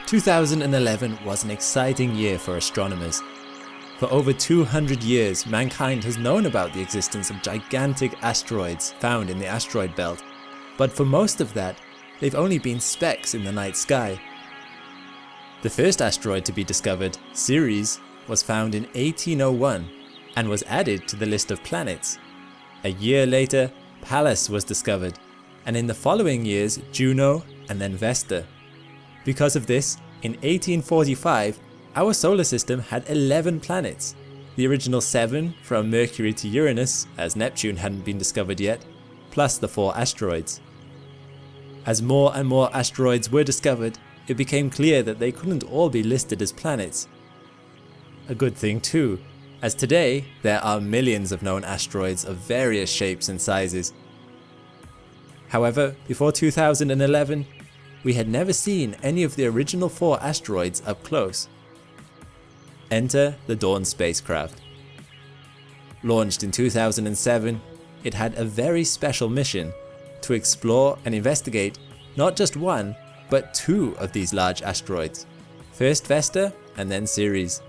2011 was an exciting year for astronomers. For over 200 years, mankind has known about the existence of gigantic asteroids found in the asteroid belt, but for most of that, they've only been specks in the night sky. The first asteroid to be discovered, Ceres, was found in 1801 and was added to the list of planets. A year later, Pallas was discovered, and in the following years, Juno and then Vesta. Because of this, in 1845, our solar system had 11 planets, the original 7 from Mercury to Uranus, as Neptune hadn't been discovered yet, plus the 4 asteroids. As more and more asteroids were discovered, it became clear that they couldn't all be listed as planets. A good thing too, as today there are millions of known asteroids of various shapes and sizes. However, before 2011, we had never seen any of the original 4 asteroids up close. Enter the Dawn spacecraft. Launched in 2007, it had a very special mission to explore and investigate not just one, but 2 of these large asteroids. First Vesta and then Ceres.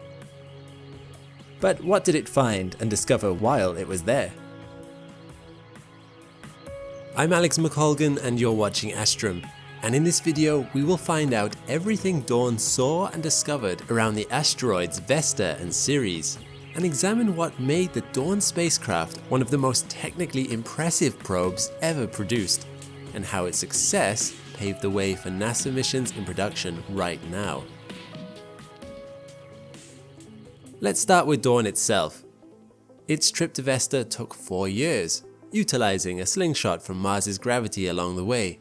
But what did it find and discover while it was there? I'm Alex McColgan and you're watching Astrum, and in this video we will find out everything Dawn saw and discovered around the asteroids Vesta and Ceres, and examine what made the Dawn spacecraft one of the most technically impressive probes ever produced, and how its success paved the way for NASA missions in production right now. Let's start with Dawn itself. Its trip to Vesta took 4 years, utilizing a slingshot from Mars's gravity along the way.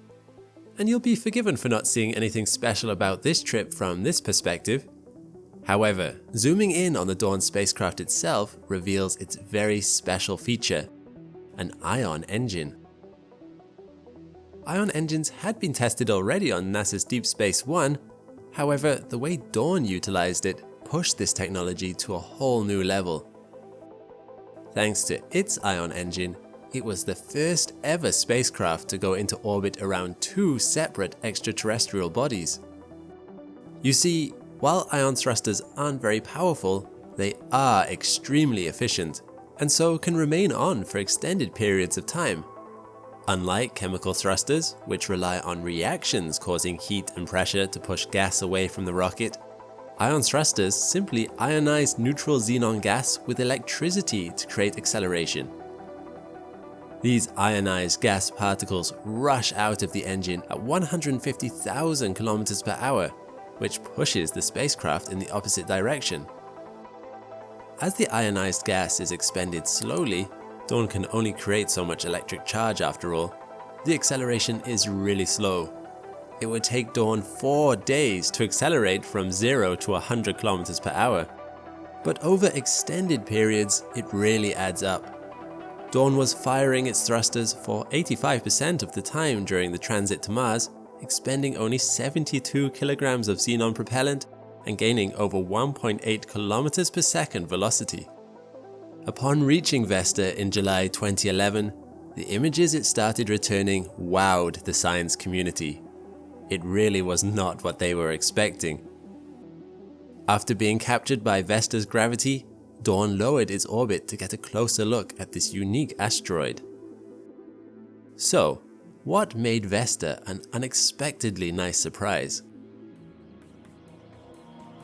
And you'll be forgiven for not seeing anything special about this trip from this perspective. However, zooming in on the Dawn spacecraft itself reveals its very special feature, an ion engine. Ion engines had been tested already on NASA's Deep Space One, however, the way Dawn utilized it pushed this technology to a whole new level. Thanks to its ion engine, it was the first ever spacecraft to go into orbit around 2 separate extraterrestrial bodies. You see, while ion thrusters aren't very powerful, they are extremely efficient, and so can remain on for extended periods of time. Unlike chemical thrusters, which rely on reactions causing heat and pressure to push gas away from the rocket, ion thrusters simply ionize neutral xenon gas with electricity to create acceleration. These ionized gas particles rush out of the engine at 150,000 km per hour, which pushes the spacecraft in the opposite direction. As the ionized gas is expended slowly, Dawn can only create so much electric charge after all. The acceleration is really slow. It would take Dawn 4 days to accelerate from 0 to 100 km per hour. But over extended periods, it really adds up. Dawn was firing its thrusters for 85% of the time during the transit to Mars, expending only 72 kilograms of xenon propellant and gaining over 1.8 kilometers per second velocity. Upon reaching Vesta in July 2011, the images it started returning wowed the science community. It really was not what they were expecting. After being captured by Vesta's gravity, Dawn lowered its orbit to get a closer look at this unique asteroid. So, what made Vesta an unexpectedly nice surprise?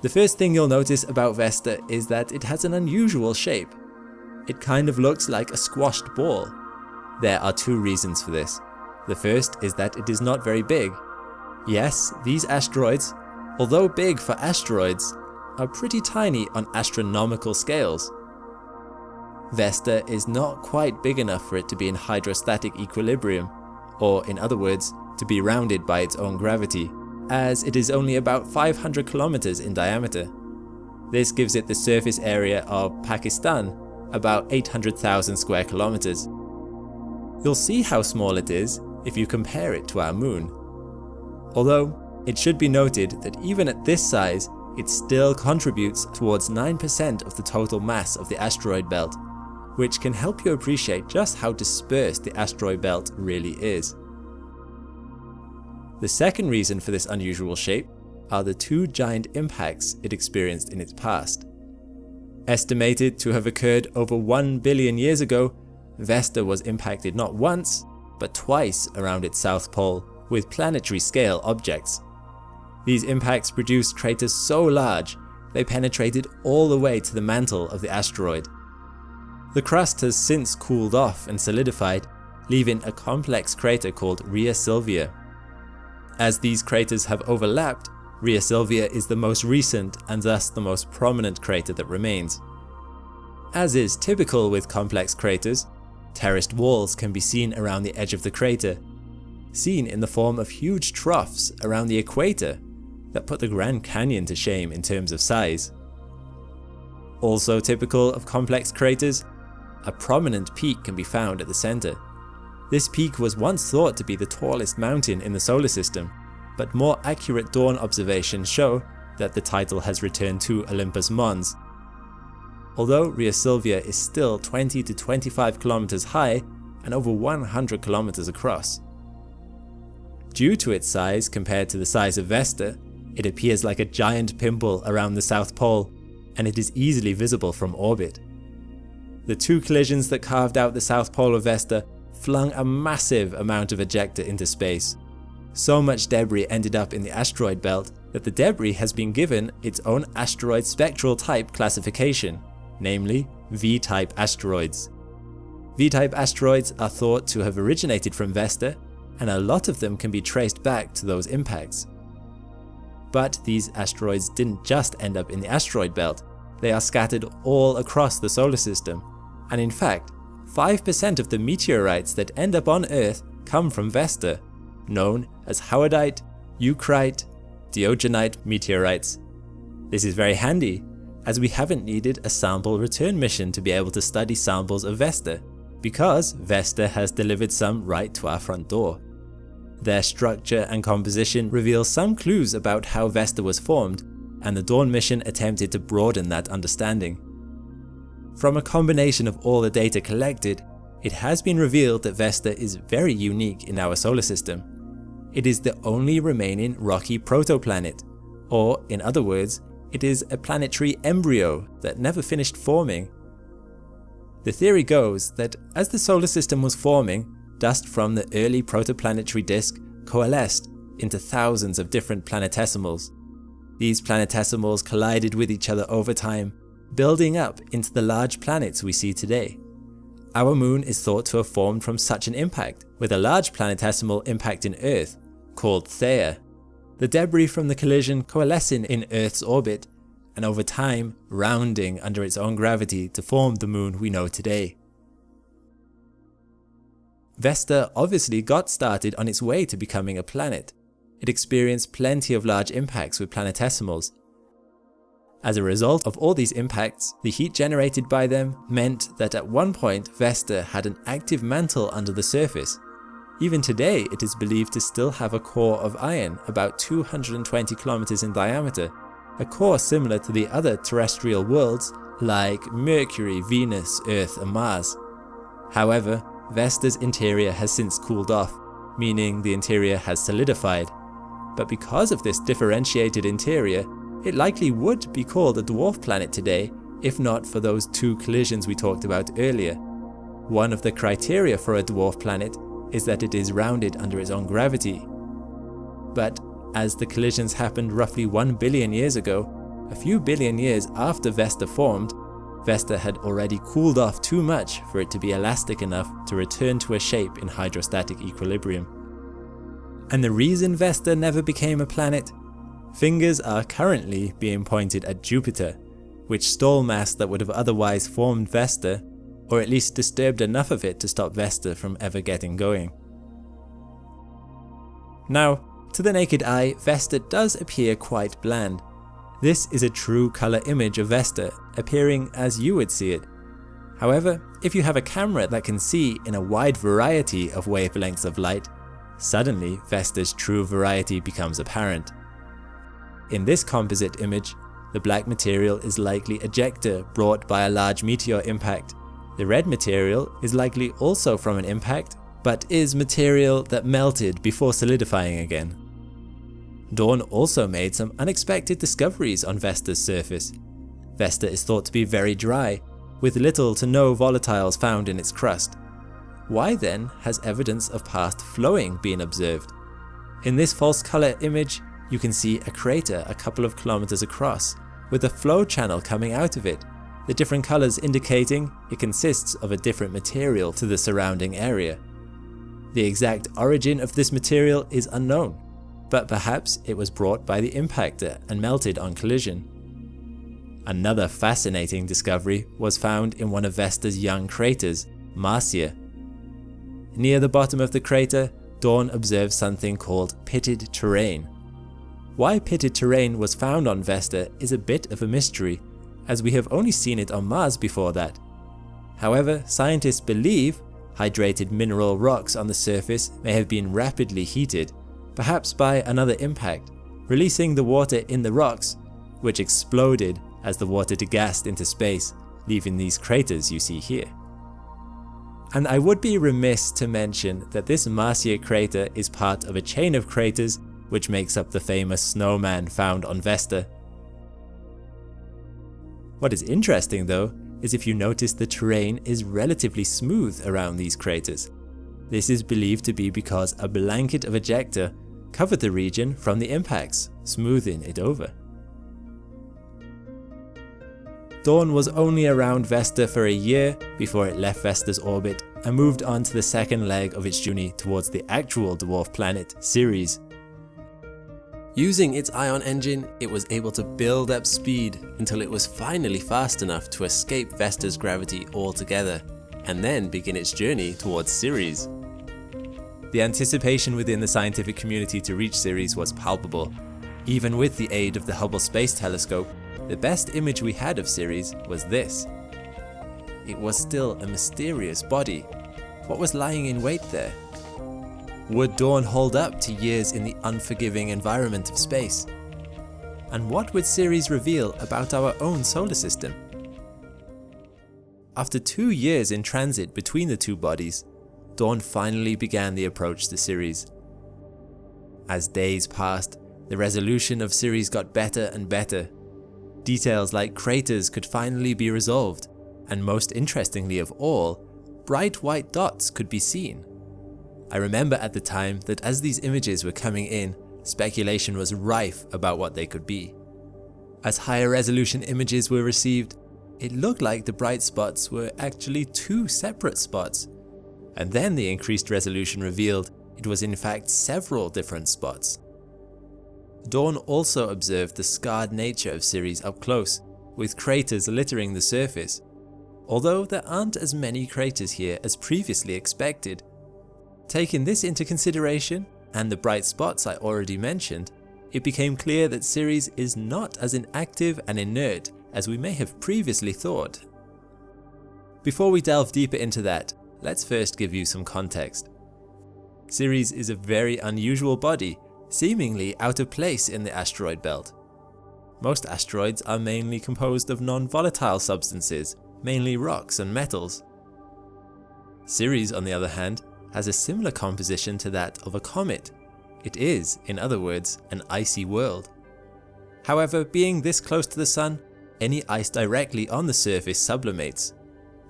The first thing you'll notice about Vesta is that it has an unusual shape. It kind of looks like a squashed ball. There are 2 reasons for this. The first is that it is not very big. Yes, these asteroids, although big for asteroids, are pretty tiny on astronomical scales. Vesta is not quite big enough for it to be in hydrostatic equilibrium, or in other words, to be rounded by its own gravity, as it is only about 500 kilometers in diameter. This gives it the surface area of Pakistan, about 800,000 square kilometers. You'll see how small it is if you compare it to our moon. Although, it should be noted that even at this size, it still contributes towards 9% of the total mass of the asteroid belt, which can help you appreciate just how dispersed the asteroid belt really is. The second reason for this unusual shape are the two giant impacts it experienced in its past. Estimated to have occurred over 1 billion years ago, Vesta was impacted not once, but twice around its south pole with planetary-scale objects. These impacts produced craters so large they penetrated all the way to the mantle of the asteroid. The crust has since cooled off and solidified, leaving a complex crater called Rhea Silvia. As these craters have overlapped, Rhea Silvia is the most recent and thus the most prominent crater that remains. As is typical with complex craters, terraced walls can be seen around the edge of the crater, seen in the form of huge troughs around the equator that put the Grand Canyon to shame in terms of size. Also typical of complex craters, a prominent peak can be found at the center. This peak was once thought to be the tallest mountain in the solar system, but more accurate dawn observations show that the title has returned to Olympus Mons. Although Rhea Silvia is still 20 to 25 kilometers high and over 100 kilometers across. Due to its size compared to the size of Vesta, it appears like a giant pimple around the South Pole, and it is easily visible from orbit. The two collisions that carved out the South Pole of Vesta flung a massive amount of ejecta into space. So much debris ended up in the asteroid belt that the debris has been given its own asteroid spectral type classification, namely V-type asteroids. V-type asteroids are thought to have originated from Vesta, and a lot of them can be traced back to those impacts. But these asteroids didn't just end up in the asteroid belt, they are scattered all across the solar system, and in fact, 5% of the meteorites that end up on Earth come from Vesta, known as Howardite, Eucrite, Diogenite meteorites. This is very handy, as we haven't needed a sample return mission to be able to study samples of Vesta, because Vesta has delivered some right to our front door. Their structure and composition reveal some clues about how Vesta was formed, and the Dawn mission attempted to broaden that understanding. From a combination of all the data collected, it has been revealed that Vesta is very unique in our solar system. It is the only remaining rocky protoplanet, or in other words, it is a planetary embryo that never finished forming. The theory goes that as the solar system was forming, dust from the early protoplanetary disk coalesced into thousands of different planetesimals. These planetesimals collided with each other over time, building up into the large planets we see today. Our moon is thought to have formed from such an impact, with a large planetesimal impacting Earth, called Theia. The debris from the collision coalescing in Earth's orbit, and over time rounding under its own gravity to form the moon we know today. Vesta obviously got started on its way to becoming a planet. It experienced plenty of large impacts with planetesimals. As a result of all these impacts, the heat generated by them meant that at one point Vesta had an active mantle under the surface. Even today it is believed to still have a core of iron about 220 kilometers in diameter, a core similar to the other terrestrial worlds like Mercury, Venus, Earth and Mars. However, Vesta's interior has since cooled off, meaning the interior has solidified. But because of this differentiated interior, it likely would be called a dwarf planet today, if not for those two collisions we talked about earlier. One of the criteria for a dwarf planet is that it is rounded under its own gravity. But as the collisions happened roughly 1 billion years ago, a few billion years after Vesta formed, Vesta had already cooled off too much for it to be elastic enough to return to a shape in hydrostatic equilibrium. And the reason Vesta never became a planet? Fingers are currently being pointed at Jupiter, which stole mass that would have otherwise formed Vesta, or at least disturbed enough of it to stop Vesta from ever getting going. Now, to the naked eye, Vesta does appear quite bland. This is a true color image of Vesta, appearing as you would see it. However, if you have a camera that can see in a wide variety of wavelengths of light, suddenly Vesta's true variety becomes apparent. In this composite image, the black material is likely ejecta brought by a large meteor impact. The red material is likely also from an impact, but is material that melted before solidifying again. Dawn also made some unexpected discoveries on Vesta's surface. Vesta is thought to be very dry, with little to no volatiles found in its crust. Why then has evidence of past flowing been observed? In this false color image, you can see a crater a couple of kilometers across, with a flow channel coming out of it, the different colors indicating it consists of a different material to the surrounding area. The exact origin of this material is unknown, but perhaps it was brought by the impactor and melted on collision. Another fascinating discovery was found in one of Vesta's young craters, Marcia. Near the bottom of the crater, Dawn observed something called pitted terrain. Why pitted terrain was found on Vesta is a bit of a mystery, as we have only seen it on Mars before that. However, scientists believe hydrated mineral rocks on the surface may have been rapidly heated, perhaps by another impact, releasing the water in the rocks, which exploded as the water degassed into space, leaving these craters you see here. And I would be remiss to mention that this Marcia crater is part of a chain of craters which makes up the famous snowman found on Vesta. What is interesting though is if you notice the terrain is relatively smooth around these craters. This is believed to be because a blanket of ejecta covered the region from the impacts, smoothing it over. Dawn was only around Vesta for a year before it left Vesta's orbit and moved on to the second leg of its journey towards the actual dwarf planet, Ceres. Using its ion engine, it was able to build up speed until it was finally fast enough to escape Vesta's gravity altogether, and then begin its journey towards Ceres. The anticipation within the scientific community to reach Ceres was palpable. Even with the aid of the Hubble Space Telescope, the best image we had of Ceres was this. It was still a mysterious body. What was lying in wait there? Would Dawn hold up to years in the unforgiving environment of space? And what would Ceres reveal about our own solar system? After 2 years in transit between the two bodies, Dawn finally began the approach to Ceres. As days passed, the resolution of Ceres got better and better. Details like craters could finally be resolved, and most interestingly of all, bright white dots could be seen. I remember at the time that as these images were coming in, speculation was rife about what they could be. As higher resolution images were received, it looked like the bright spots were actually 2 separate spots. And then the increased resolution revealed it was in fact several different spots. Dawn also observed the scarred nature of Ceres up close, with craters littering the surface. Although there aren't as many craters here as previously expected. Taking this into consideration, and the bright spots I already mentioned, it became clear that Ceres is not as inactive and inert as we may have previously thought. Before we delve deeper into that, let's first give you some context. Ceres is a very unusual body, seemingly out of place in the asteroid belt. Most asteroids are mainly composed of non-volatile substances, mainly rocks and metals. Ceres, on the other hand, has a similar composition to that of a comet. It is, in other words, an icy world. However, being this close to the Sun, any ice directly on the surface sublimates.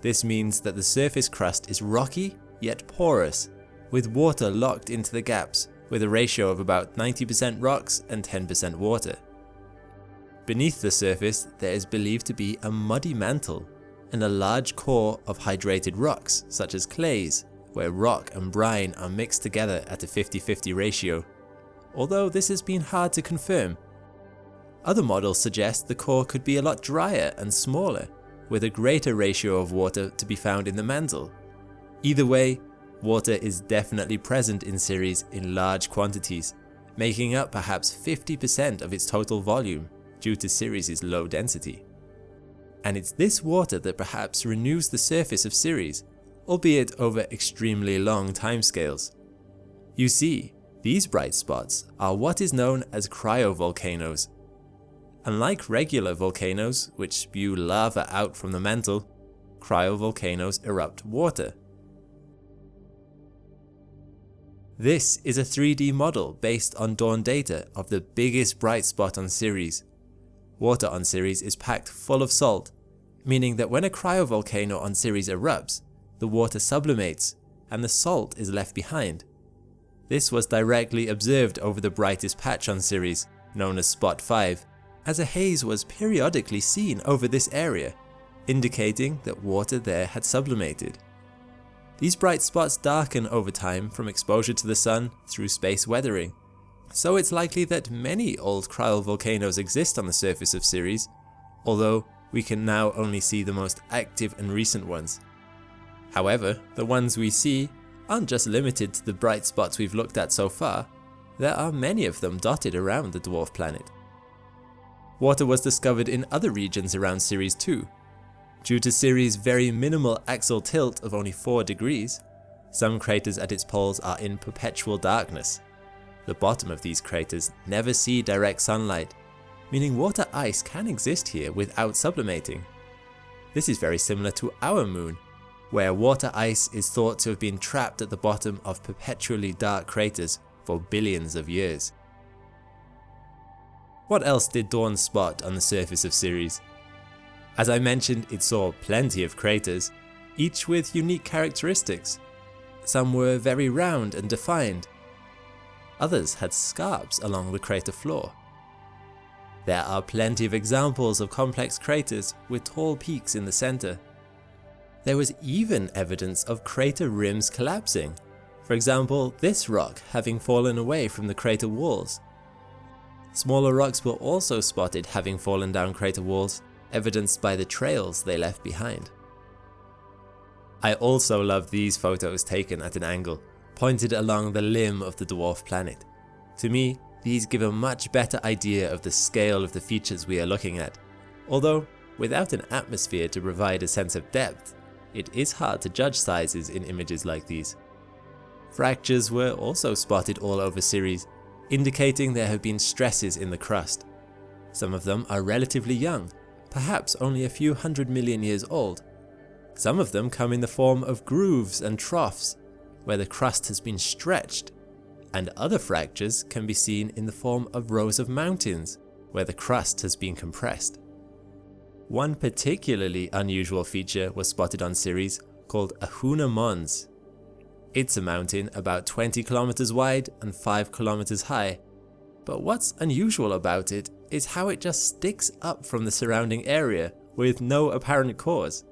This means that the surface crust is rocky, yet porous, with water locked into the gaps, with a ratio of about 90% rocks and 10% water. Beneath the surface, there is believed to be a muddy mantle, and a large core of hydrated rocks, such as clays, where rock and brine are mixed together at a 50-50 ratio, although this has been hard to confirm. Other models suggest the core could be a lot drier and smaller, with a greater ratio of water to be found in the mantle. Either way, water is definitely present in Ceres in large quantities, making up perhaps 50% of its total volume due to Ceres' low density. And it's this water that perhaps renews the surface of Ceres, albeit over extremely long timescales. You see, these bright spots are what is known as cryovolcanoes. Unlike regular volcanoes, which spew lava out from the mantle, cryovolcanoes erupt water. This is a 3D model based on Dawn data of the biggest bright spot on Ceres. Water on Ceres is packed full of salt, meaning that when a cryovolcano on Ceres erupts, the water sublimates and the salt is left behind. This was directly observed over the brightest patch on Ceres, known as Spot 5, as a haze was periodically seen over this area, indicating that water there had sublimated. These bright spots darken over time from exposure to the sun through space weathering, so it's likely that many old cryovolcanoes exist on the surface of Ceres, although we can now only see the most active and recent ones. However, the ones we see aren't just limited to the bright spots we've looked at so far. There are many of them dotted around the dwarf planet. Water was discovered in other regions around Ceres too. Due to Ceres' very minimal axial tilt of only 4 degrees, some craters at its poles are in perpetual darkness. The bottom of these craters never see direct sunlight, meaning water ice can exist here without sublimating. This is very similar to our moon, where water ice is thought to have been trapped at the bottom of perpetually dark craters for billions of years. What else did Dawn spot on the surface of Ceres? As I mentioned, it saw plenty of craters, each with unique characteristics. Some were very round and defined. Others had scarps along the crater floor. There are plenty of examples of complex craters with tall peaks in the center. There was even evidence of crater rims collapsing. For example, this rock having fallen away from the crater walls. Smaller rocks were also spotted having fallen down crater walls, evidenced by the trails they left behind. I also love these photos taken at an angle, pointed along the limb of the dwarf planet. To me, these give a much better idea of the scale of the features we are looking at, although without an atmosphere to provide a sense of depth, it is hard to judge sizes in images like these. Fractures were also spotted all over Ceres, indicating there have been stresses in the crust. Some of them are relatively young, perhaps only a few 100 million years old. Some of them come in the form of grooves and troughs, where the crust has been stretched, and other fractures can be seen in the form of rows of mountains, where the crust has been compressed. One particularly unusual feature was spotted on Ceres called Ahuna Mons. It's a mountain about 20 kilometers wide and 5 kilometers high, but what's unusual about it is how it just sticks up from the surrounding area with no apparent cause.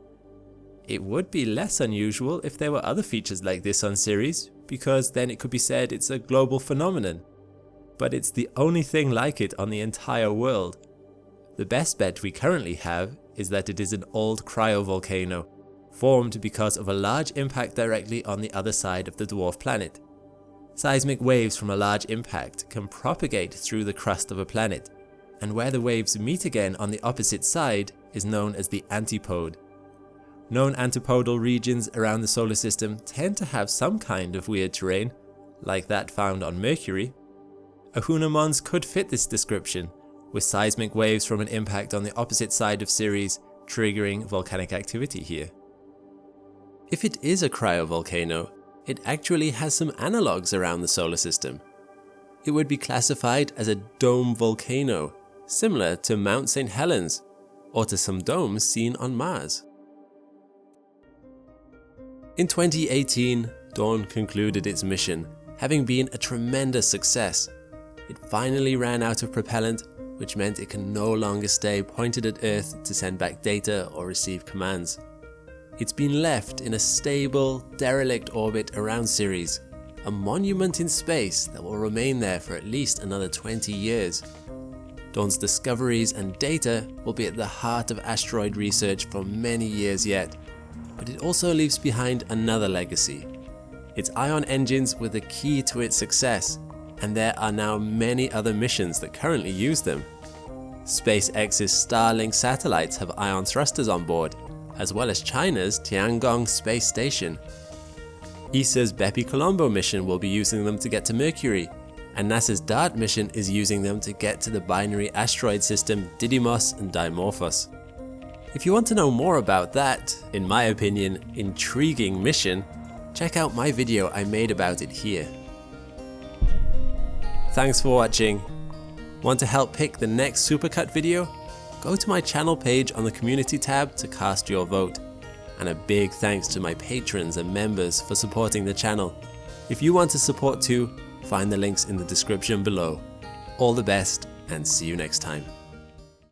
It would be less unusual if there were other features like this on Ceres, because then it could be said it's a global phenomenon. But it's the only thing like it on the entire world. The best bet we currently have is that it is an old cryovolcano, formed because of a large impact directly on the other side of the dwarf planet. Seismic waves from a large impact can propagate through the crust of a planet, and where the waves meet again on the opposite side is known as the antipode. Known antipodal regions around the solar system tend to have some kind of weird terrain, like that found on Mercury. Ahuna Mons could fit this description, with seismic waves from an impact on the opposite side of Ceres triggering volcanic activity here. If it is a cryovolcano, it actually has some analogues around the solar system. It would be classified as a dome volcano, similar to Mount St. Helens, or to some domes seen on Mars. In 2018, Dawn concluded its mission, having been a tremendous success. It finally ran out of propellant, which meant it can no longer stay pointed at Earth to send back data or receive commands. It's been left in a stable, derelict orbit around Ceres, a monument in space that will remain there for at least another 20 years. Dawn's discoveries and data will be at the heart of asteroid research for many years yet, but it also leaves behind another legacy. Its ion engines were the key to its success, and there are now many other missions that currently use them. SpaceX's Starlink satellites have ion thrusters on board, as well as China's Tiangong space station. ESA's Bepi-Colombo mission will be using them to get to Mercury, and NASA's DART mission is using them to get to the binary asteroid system Didymos and Dimorphos. If you want to know more about that, in my opinion, intriguing mission, check out my video I made about it here. Thanks for watching. Want to help pick the next Supercut video? Go to my channel page on the community tab to cast your vote. And a big thanks to my patrons and members for supporting the channel. If you want to support too, find the links in the description below. All the best and see you next time.